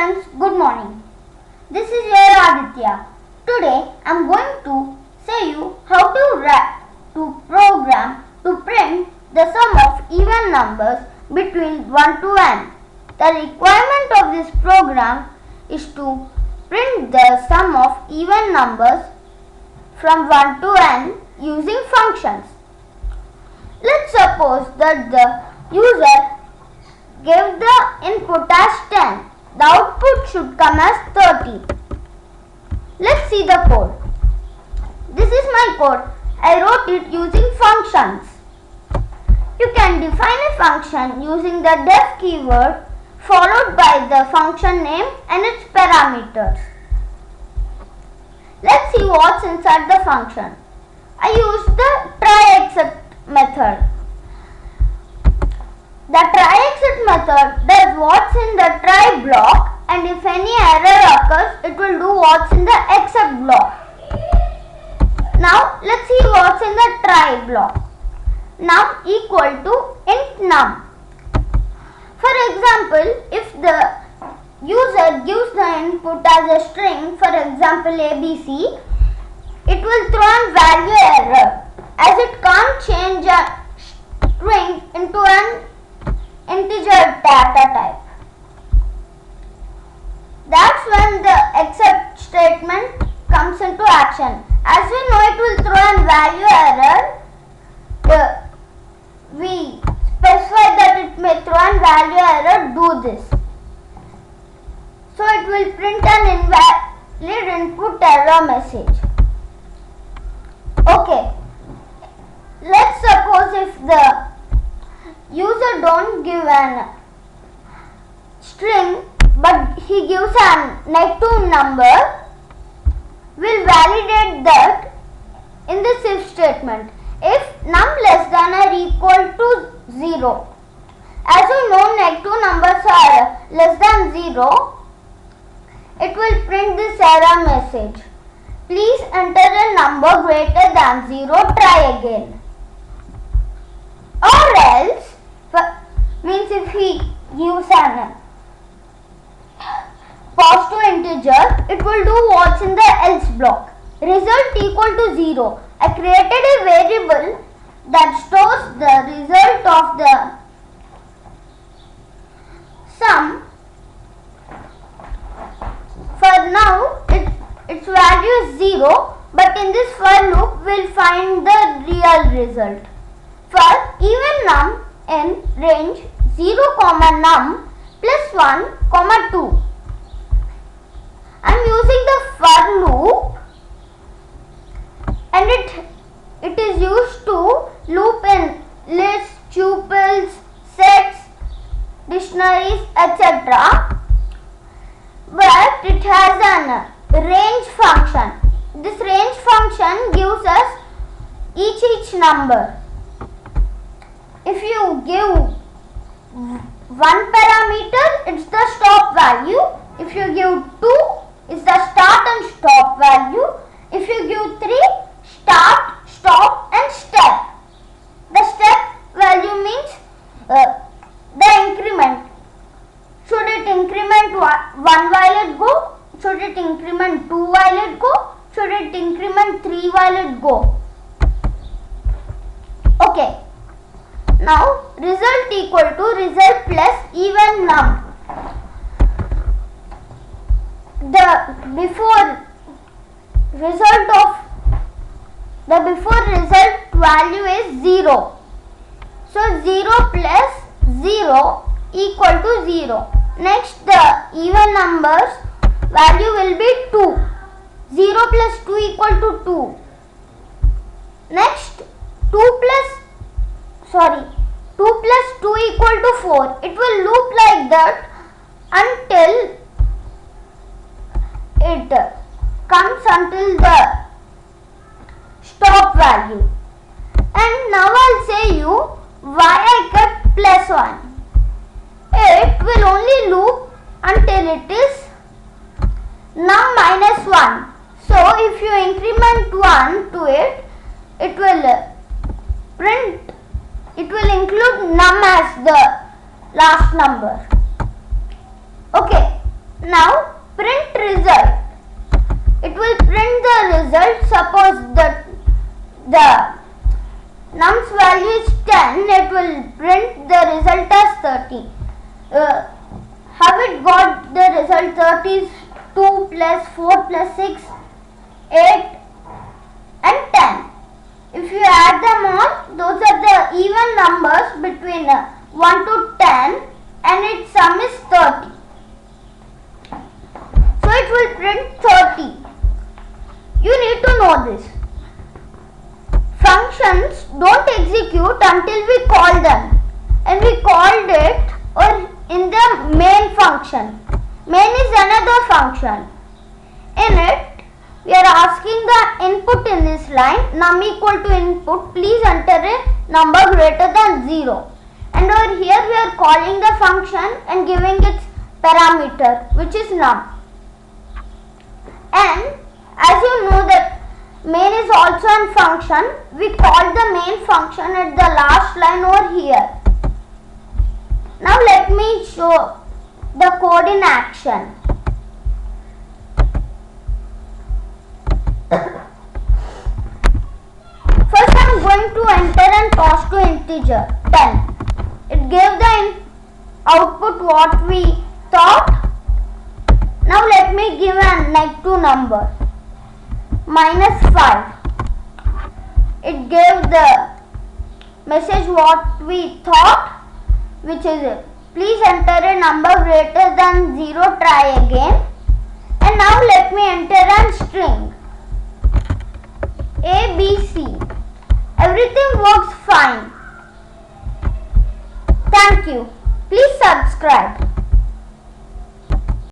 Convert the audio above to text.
friends, good morning. This is your Aditya. Today I am going to show you how to program to print the sum of even numbers between 1 to n. The requirement of this program is to print the sum of even numbers from 1 to n using functions. Let's suppose that the user gave the input as 10. The output should come as 30. Let's see the code. This is my code. I wrote it using functions. You can define a function using the def keyword followed by the function name and its parameters. Let's see what's inside the function. I used the try except method. The try except method does what's in the try block, and if any error occurs, it will do what's in the except block. Now let's see what's in the try block. Num equal to int num. For example, if the user gives the input as a string, for example ABC, it will throw an value error as it can't change a string into an integer data type. That's when the except statement comes into action. As we know, it will throw an value error. We specify that it may throw an value error, do this. So it will print an invalid input error message. Okay. Let's suppose if the user don't give an string but he gives a negative number, we'll validate that in this if statement. If num less than or equal to 0. As we know, negative numbers are less than 0. It will print this error message. Please enter a number greater than 0. Try again. Or else, means if he gives an positive integer, it will do what's in the else block. Result equal to 0. I created a variable that stores the result of the sum. For now, its value is 0, but in this for loop, we'll find the real result. For even num in range 0, num plus 1, 2. I am using the for loop, and it is used to loop in lists, tuples, sets, dictionaries, etc. But it has an range function. This range function gives us each number. If you give one parameter, it's the stop value. If you give 2, it's the start and stop value. If you give 3, start, stop and step. The step value means the increment. Should it increment 1 while it go? Should it increment 2 while it go? Should it increment 3 while it go? Okay. Now result equal to result plus even num. The before result value is 0. So 0 plus 0 equal to 0. Next, the even numbers value will be 2. 0 plus 2 equal to 2. Next, 2 plus 2 equal to 4. It will loop like that until it comes until the stop value. And now I'll say you why I kept plus 1. It will only loop until it is num minus 1. So if you increment 1 to it, it will include num as the last number. Okay. Now print result. It will print the result. Suppose that the num's value is 10, it will print the result as 30. How it got the result? 30 is 2 plus 4 plus 6, 8 and 10. If you add them all, those are the even numbers between 1 to 10 and its sum is 30. So it will print 30. You need to know this. Functions don't execute until we call them, and we called it or in the main function. Main is another function. In it, we are asking the input in this line, num equal to input, please enter a number greater than 0. And over here we are calling the function and giving its parameter, which is num. And as you know that main is also a function, we call the main function at the last line over here. Now let me show the code in action. First I am going to enter and toss to integer 10. It gave the output what we thought. Now let me give a negative number, -5. It gave the message what we thought, which is please enter a number greater than 0, try again. And now let me enter a string A, B, C. Everything works fine. Thank you. Please subscribe.